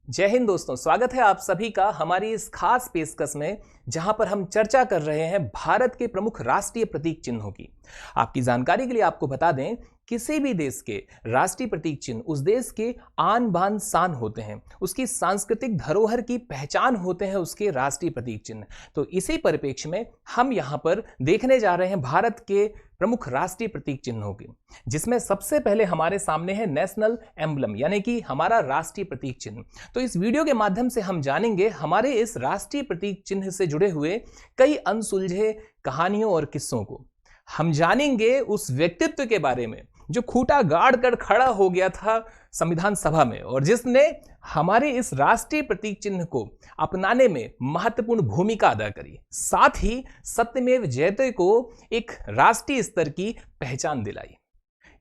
जय हिंद दोस्तों, स्वागत है आप सभी का हमारी इस खास पेशकश में, जहां पर हम चर्चा कर रहे हैं भारत के प्रमुख राष्ट्रीय प्रतीक चिन्हों की। आपकी जानकारी के लिए आपको बता दें, किसी भी देश के राष्ट्रीय प्रतीक चिन्ह उस देश के आन बान शान होते हैं, उसकी सांस्कृतिक धरोहर की पहचान होते हैं उसके राष्ट्रीय प्रतीक चिन्ह। तो इसी परिप्रेक्ष्य में हम यहाँ पर देखने जा रहे हैं भारत के प्रमुख राष्ट्रीय प्रतीक चिन्हों की, जिसमें सबसे पहले हमारे सामने है नेशनल एम्बलम, यानी कि हमारा राष्ट्रीय प्रतीक चिन्ह। तो इस वीडियो के माध्यम से हम जानेंगे हमारे इस राष्ट्रीय प्रतीक चिन्ह से जुड़े हुए कई अनसुलझे कहानियों और किस्सों को। हम जानेंगे उस व्यक्तित्व के बारे में जो खूंटा गाड़ कर खड़ा हो गया था संविधान सभा में, और जिसने हमारे इस राष्ट्रीय प्रतीक चिन्ह को अपनाने में महत्वपूर्ण भूमिका अदा करी, साथ ही सत्यमेव जयते को एक राष्ट्रीय स्तर की पहचान दिलाई।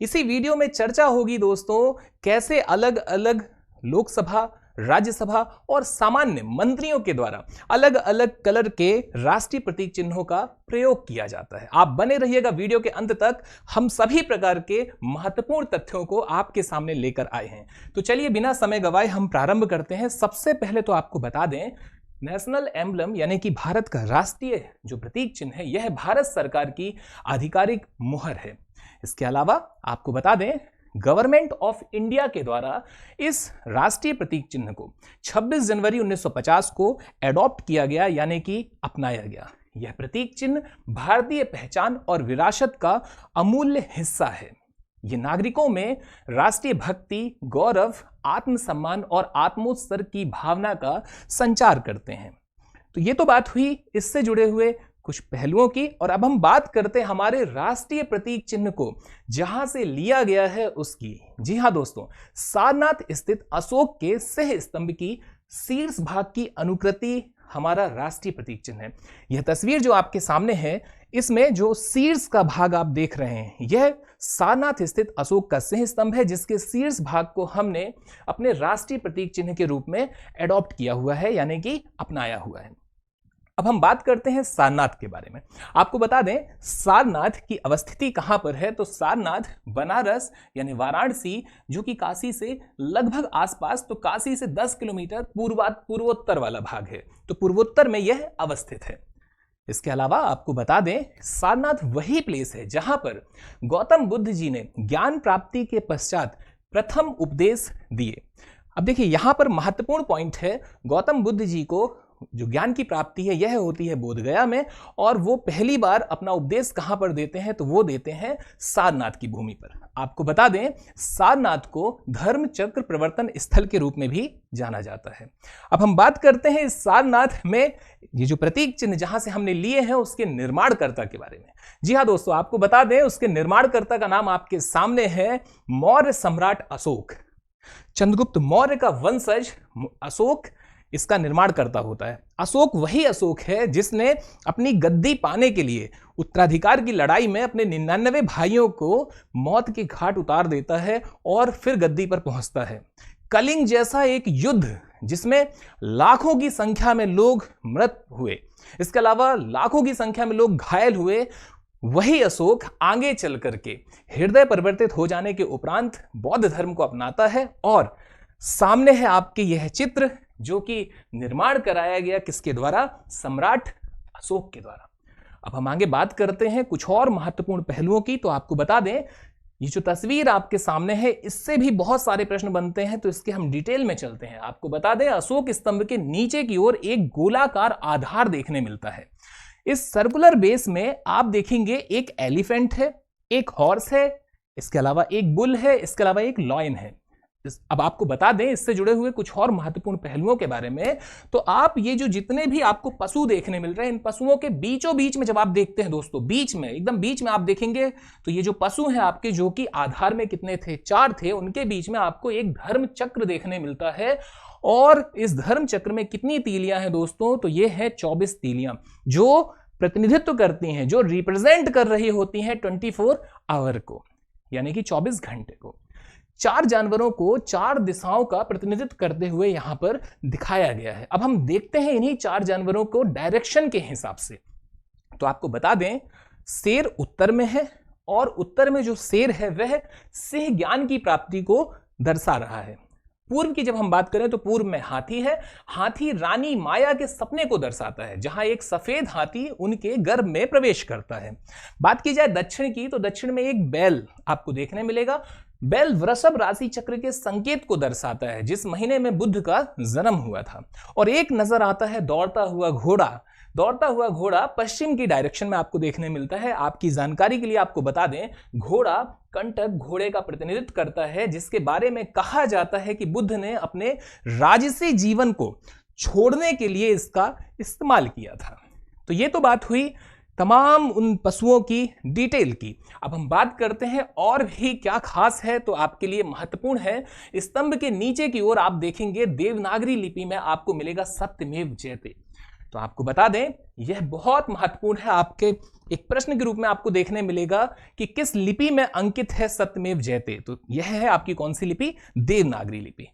इसी वीडियो में चर्चा होगी दोस्तों, कैसे अलग अलग लोकसभा, राज्यसभा और सामान्य मंत्रियों के द्वारा अलग अलग कलर के राष्ट्रीय प्रतीक चिन्हों का प्रयोग किया जाता है। आप बने रहिएगा वीडियो के अंत तक, हम सभी प्रकार के महत्वपूर्ण तथ्यों को आपके सामने लेकर आए हैं। तो चलिए बिना समय गवाए हम प्रारंभ करते हैं। सबसे पहले तो आपको बता दें, नेशनल एम्बलम यानी कि भारत का राष्ट्रीय जो प्रतीक चिन्ह है, यह भारत सरकार की आधिकारिक मुहर है। इसके अलावा आपको बता दें, गवर्नमेंट ऑफ इंडिया के द्वारा इस राष्ट्रीय प्रतीक चिन्ह को 26 जनवरी 1950 को एडॉप्ट किया गया, यानी कि अपनाया गया। यह प्रतीक चिन्ह भारतीय पहचान और विरासत का अमूल्य हिस्सा है। ये नागरिकों में राष्ट्रीय भक्ति, गौरव, आत्मसम्मान और आत्मोत्सर्ग की भावना का संचार करते हैं। तो ये तो बात हुई इससे जुड़े हुए कुछ पहलुओं की, और अब हम बात करते हैं हमारे राष्ट्रीय प्रतीक चिन्ह को जहां से लिया गया है उसकी। जी हां दोस्तों, सारनाथ स्थित अशोक के सह स्तंभ की शीर्ष भाग की अनुकृति हमारा राष्ट्रीय प्रतीक चिन्ह है। यह तस्वीर जो आपके सामने है, इसमें जो शीर्ष का भाग आप देख रहे हैं, यह सारनाथ स्थित अशोक का सह स्तंभ है, जिसके शीर्ष भाग को हमने अपने राष्ट्रीय प्रतीक चिन्ह के रूप में एडॉप्ट किया हुआ है, यानी कि अपनाया हुआ है। अब हम बात करते हैं सारनाथ के बारे में। आपको बता दें, सारनाथ की अवस्थिति कहां पर है। तो सारनाथ बनारस यानी वाराणसी, जो कि काशी से लगभग आसपास, तो काशी से 10 किलोमीटर पूर्वोत्तर वाला भाग है, तो पूर्वोत्तर में यह अवस्थित है। इसके अलावा आपको बता दें, सारनाथ वही प्लेस है जहां पर गौतम बुद्ध जी ने ज्ञान प्राप्ति के पश्चात प्रथम उपदेश दिए। अब देखिए, यहां पर महत्वपूर्ण पॉइंट है, गौतम बुद्ध जी को जो ज्ञान की प्राप्ति है यह होती है बोधगया में, और वो पहली बार अपना उपदेश कहां पर देते हैं, तो वो देते हैं सारनाथ की भूमि पर। आपको बता दें, सारनाथ को धर्म चक्र प्रवर्तन स्थल के रूप में भी जाना जाता है। अब हम बात करते हैं इस सारनाथ में ये जो प्रतीक चिन्ह जहां से हमने लिए हैं उसके निर्माणकर्ता के बारे में। जी हाँ दोस्तों, आपको बता दें, उसके निर्माणकर्ता का नाम आपके सामने है, मौर्य सम्राट अशोक। चंद्रगुप्त मौर्य का वंशज अशोक इसका निर्माण करता होता है। अशोक वही अशोक है जिसने अपनी गद्दी पाने के लिए उत्तराधिकार की लड़ाई में अपने 99 भाइयों को मौत के घाट उतार देता है और फिर गद्दी पर पहुंचता है। कलिंग जैसा एक युद्ध जिसमें लाखों की संख्या में लोग मृत हुए, इसके अलावा लाखों की संख्या में लोग घायल हुए, वही अशोक आगे चल करके हृदय परिवर्तित हो जाने के उपरांत बौद्ध धर्म को अपनाता है। और सामने है आपके यह चित्र, जो कि निर्माण कराया गया किसके द्वारा, सम्राट अशोक के द्वारा। अब हम आगे बात करते हैं कुछ और महत्वपूर्ण पहलुओं की। तो आपको बता दें, ये जो तस्वीर आपके सामने है, इससे भी बहुत सारे प्रश्न बनते हैं, तो इसके हम डिटेल में चलते हैं। आपको बता दें, अशोक स्तंभ के नीचे की ओर एक गोलाकार आधार देखने मिलता है। इस सर्कुलर बेस में आप देखेंगे एक एलिफेंट है, एक हॉर्स है, इसके अलावा एक बुल है, इसके अलावा एक लॉयन है। अब आपको बता दें इससे जुड़े हुए कुछ और महत्वपूर्ण पहलुओं के बारे में। तो आप ये जो जितने भी आपको पशु देखने मिल रहे हैं, इन पशुओं के बीचों बीच में जब आप देखते हैं दोस्तों, बीच में, एकदम बीच में आप देखेंगे, तो ये जो पशु हैं आपके, जो कि आधार में कितने थे, 4 थे, उनके बीच में आपको एक धर्म चक्र देखने मिलता है। और इस धर्म चक्र में कितनी तीलियां हैं दोस्तों, तो ये है 24 तीलियां, जो प्रतिनिधित्व करती हैं, जो रिप्रेजेंट कर रही होती हैं 24 आवर को, यानी कि 24 घंटे को। 4 जानवरों को 4 दिशाओं का प्रतिनिधित्व करते हुए यहां पर दिखाया गया है। अब हम देखते हैं इन्हीं 4 जानवरों को डायरेक्शन के हिसाब से। तो आपको बता दें, शेर उत्तर में है, और उत्तर में जो शेर है वह सिंह ज्ञान की प्राप्ति को दर्शा रहा है। पूर्व की जब हम बात करें तो पूर्व में हाथी है। हाथी रानी माया के सपने को दर्शाता है, जहां एक सफेद हाथी उनके गर्भ में प्रवेश करता है। बात की जाए दक्षिण की तो दक्षिण में एक बैल आपको देखने मिलेगा। बैल वृषभ राशि चक्र के संकेत को दर्शाता है, जिस महीने में बुद्ध का जन्म हुआ था। और एक नजर आता है दौड़ता हुआ घोड़ा। दौड़ता हुआ घोड़ा पश्चिम की डायरेक्शन में आपको देखने मिलता है। आपकी जानकारी के लिए आपको बता दें, घोड़ा कंटक घोड़े का प्रतिनिधित्व करता है, जिसके बारे में कहा जाता है कि बुद्ध ने अपने राजसी जीवन को छोड़ने के लिए इसका इस्तेमाल किया था। तो ये तो बात हुई तमाम उन पशुओं की डिटेल की। अब हम बात करते हैं और भी क्या खास है तो आपके लिए महत्वपूर्ण है। स्तंभ के नीचे की ओर आप देखेंगे देवनागरी लिपि में आपको मिलेगा सत्यमेव जयते। तो आपको बता दें यह बहुत महत्वपूर्ण है, आपके एक प्रश्न के रूप में आपको देखने मिलेगा कि किस लिपि में अंकित है सत्यमेव जयते। तो यह है आपकी कौन सी लिपि? देवनागरी लिपि।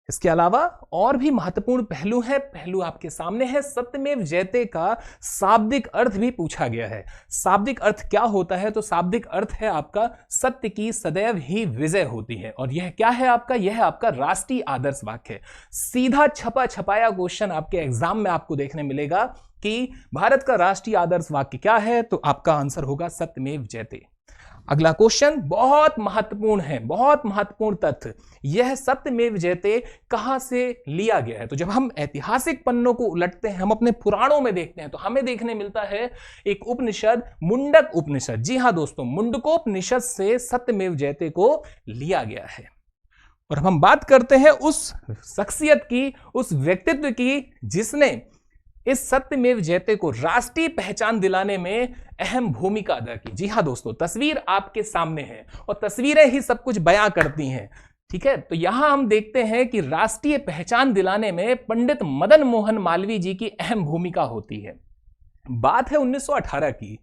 इसके अलावा और भी महत्वपूर्ण पहलू है। पहलू आपके सामने है। सत्यमेव जयते का शाब्दिक अर्थ भी पूछा गया है। शाब्दिक अर्थ क्या होता है? तो शाब्दिक अर्थ है आपका सत्य की सदैव ही विजय होती है। और यह क्या है आपका? यह आपका राष्ट्रीय आदर्श वाक्य है। सीधा छपा छपाया क्वेश्चन आपके एग्जाम में आपको देखने मिलेगा कि भारत का राष्ट्रीय आदर्श वाक्य क्या है, तो आपका आंसर होगा सत्यमेव जयते। अगला क्वेश्चन बहुत महत्वपूर्ण है, बहुत महत्वपूर्ण तथ्य। यह सत्यमेव जयते कहां से लिया गया है? तो जब हम ऐतिहासिक पन्नों को उलटते हैं, हम अपने पुराणों में देखते हैं, तो हमें देखने मिलता है एक उपनिषद, मुंडक उपनिषद। जी हां दोस्तों, मुंडकोपनिषद से सत्यमेव जयते को लिया गया है। और हम बात करते हैं उस शख्सियत की, उस व्यक्तित्व की, जिसने इस सत्यमेव जयते को राष्ट्रीय पहचान दिलाने में अहम भूमिका अदा की। जी हां दोस्तों, तस्वीर आपके सामने है और तस्वीरें ही सब कुछ बयां करती हैं। ठीक है, तो यहां हम देखते हैं कि राष्ट्रीय पहचान दिलाने में पंडित मदन मोहन मालवीय जी की अहम भूमिका होती है। बात है 1918 की।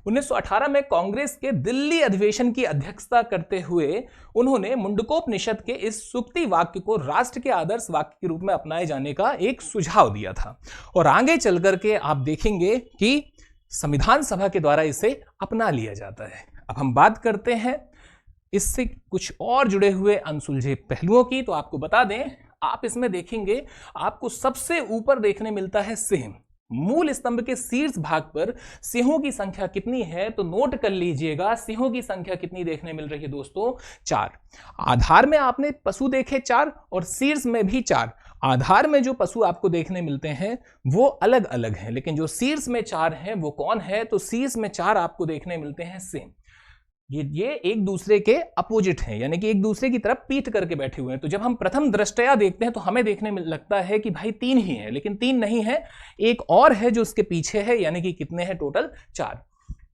1918 में कांग्रेस के दिल्ली अधिवेशन की अध्यक्षता करते हुए उन्होंने मुंडकोपनिषद के इस सूक्ति वाक्य को राष्ट्र के आदर्श वाक्य के रूप में अपनाए जाने का एक सुझाव दिया था। और आगे चल करके आप देखेंगे कि संविधान सभा के द्वारा इसे अपना लिया जाता है। अब हम बात करते हैं इससे कुछ और जुड़े हुए अनसुलझे पहलुओं की। तो आपको बता दें, आप इसमें देखेंगे आपको सबसे ऊपर देखने मिलता है सिंह। मूल स्तंभ के शीर्ष भाग पर सिंहों की संख्या कितनी है? तो नोट कर लीजिएगा, सिंहों की संख्या कितनी देखने मिल रही है दोस्तों? 4। आधार में आपने पशु देखे 4 और शीर्ष में भी 4। आधार में जो पशु आपको देखने मिलते हैं वो अलग अलग हैं, लेकिन जो शीर्ष में 4 हैं वो कौन है? तो शीर्ष में 4 आपको देखने मिलते हैं सिंह। ये एक दूसरे के अपोजिट हैं, यानी कि एक दूसरे की तरफ पीठ करके बैठे हुए हैं। तो जब हम प्रथम दृष्टया देखते हैं तो हमें देखने में लगता है कि भाई 3 ही हैं, लेकिन 3 नहीं है, एक और है जो उसके पीछे है, यानी कि कितने हैं टोटल? 4,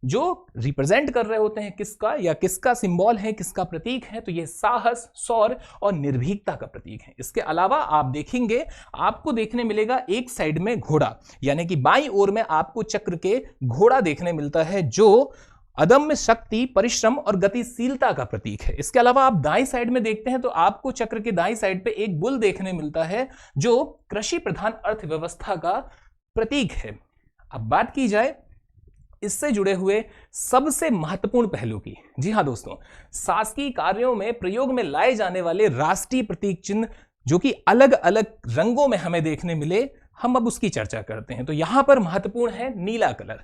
जो रिप्रेजेंट कर रहे होते हैं किसका, या किसका सिंबल है, किसका प्रतीक है? तो ये साहस, शौर्य और निर्भीकता का प्रतीक है। इसके अलावा आप देखेंगे, आपको देखने मिलेगा एक साइड में घोड़ा, यानी कि बाईं ओर में आपको चक्र के घोड़ा देखने मिलता है, जो अदम्य शक्ति, परिश्रम और गतिशीलता का प्रतीक है। इसके अलावा आप दाईं साइड में देखते हैं तो आपको चक्र के दाईं साइड पे एक बुल देखने मिलता है, जो कृषि प्रधान अर्थव्यवस्था का प्रतीक है। अब बात की जाए इससे जुड़े हुए सबसे महत्वपूर्ण पहलू की। जी हां दोस्तों, शासकीय कार्यों में प्रयोग में लाए जाने वाले राष्ट्रीय प्रतीक चिन्ह जो कि अलग अलग रंगों में हमें देखने मिले, हम अब उसकी चर्चा करते हैं। तो यहां पर महत्वपूर्ण है नीला कलर।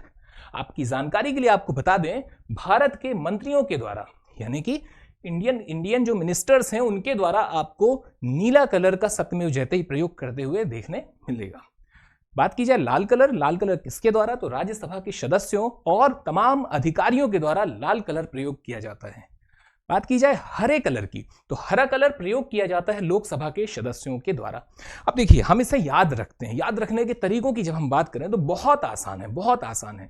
आपकी जानकारी के लिए आपको बता दें, भारत के मंत्रियों के द्वारा, यानी कि इंडियन जो मिनिस्टर्स हैं उनके द्वारा आपको नीला कलर का सत्यमेव जयते ही प्रयोग करते हुए देखने मिलेगा। बात की जाए लाल कलर किसके द्वारा? तो राज्यसभा के सदस्यों और तमाम अधिकारियों के द्वारा लाल कलर प्रयोग किया जाता है। बात की जाए हरे कलर की, तो हरा कलर प्रयोग किया जाता है लोकसभा के सदस्यों के द्वारा। अब देखिए, हम इसे याद रखते हैं। याद रखने के तरीकों की जब हम बात करें तो बहुत आसान है, बहुत आसान है।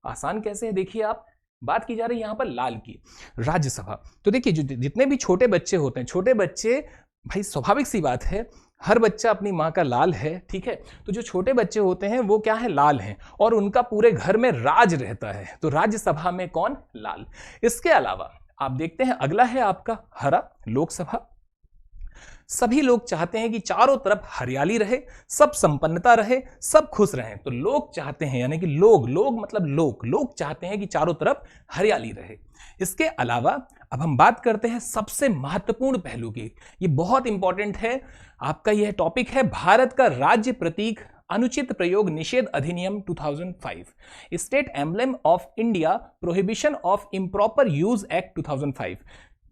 आसान कैसे है? देखिए, आप बात की जा रही है यहां पर लाल की, राज्यसभा। तो देखिए, जितने भी छोटे बच्चे होते हैं, छोटे बच्चे, भाई स्वाभाविक सी बात है, हर बच्चा अपनी माँ का लाल है, ठीक है। तो जो छोटे बच्चे होते हैं वो क्या है? लाल हैं, और उनका पूरे घर में राज रहता है। तो राज्यसभा में कौन? लाल। इसके अलावा आप देखते हैं अगला है आपका हरा, लोकसभा। सभी लोग चाहते हैं कि चारों तरफ हरियाली रहे, सब संपन्नता रहे, सब खुश रहें। तो लोग चाहते हैं, यानी कि लोग मतलब लोग चाहते हैं कि चारों तरफ हरियाली रहे। इसके अलावा अब हम बात करते हैं सबसे महत्वपूर्ण पहलू की। ये बहुत इंपॉर्टेंट है, आपका यह टॉपिक है भारत का राज्य प्रतीक अनुचित प्रयोग निषेध अधिनियम 2005, state emblem of India prohibition of improper use act 2005।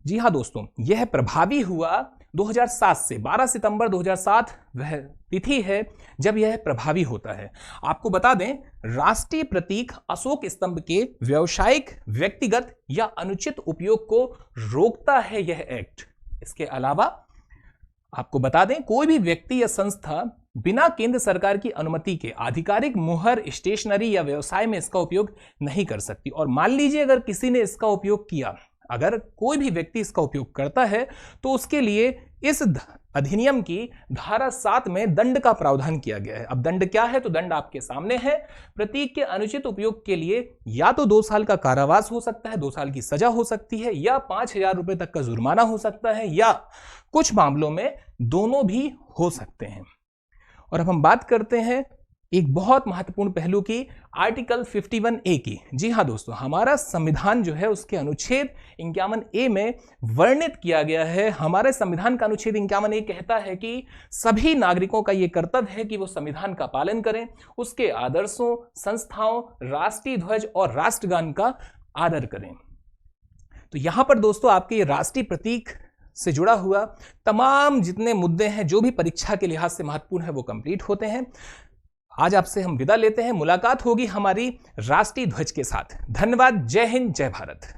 जी हां दोस्तों, यह प्रभावी हुआ 2007 से। 12 सितंबर 2007 वह तिथि है जब यह प्रभावी होता है। आपको बता दें, राष्ट्रीय प्रतीक अशोक स्तंभ के व्यावसायिक, व्यक्तिगत या अनुचित उपयोग को रोकता है यह एक्ट। इसके अलावा आपको बता दें, कोई भी व्यक्ति या संस्था बिना केंद्र सरकार की अनुमति के आधिकारिक मुहर, स्टेशनरी या व्यवसाय में इसका उपयोग नहीं कर सकती। और मान लीजिए अगर किसी ने इसका उपयोग किया, अगर कोई भी व्यक्ति इसका उपयोग करता है, तो उसके लिए इस अधिनियम की धारा 7 में दंड का प्रावधान किया गया है। अब दंड क्या है, तो दंड आपके सामने है। प्रतीक के अनुचित उपयोग के लिए या तो 2 साल का कारावास हो सकता है, 2 साल की सजा हो सकती है, या 5,000 रुपए तक का जुर्माना हो सकता है, या कुछ मामलों में दोनों भी हो सकते हैं। और अब हम बात करते हैं एक बहुत महत्वपूर्ण पहलू की, आर्टिकल 51A की। जी हां दोस्तों, हमारा संविधान जो है उसके अनुच्छेद 51A में वर्णित किया गया है। हमारे संविधान का अनुच्छेद 51A कहता है कि सभी नागरिकों का यह कर्तव्य है कि वो संविधान का पालन करें, उसके आदर्शों, संस्थाओं, राष्ट्रीय ध्वज और राष्ट्रगान का आदर करें। तो यहां पर दोस्तों आपके ये राष्ट्रीय प्रतीक से जुड़ा हुआ तमाम जितने मुद्दे हैं, जो भी परीक्षा के लिहाज से महत्वपूर्ण है, वो कंप्लीट होते हैं। आज आपसे हम विदा लेते हैं, मुलाकात होगी हमारी राष्ट्रीय ध्वज के साथ। धन्यवाद, जय हिंद, जय भारत।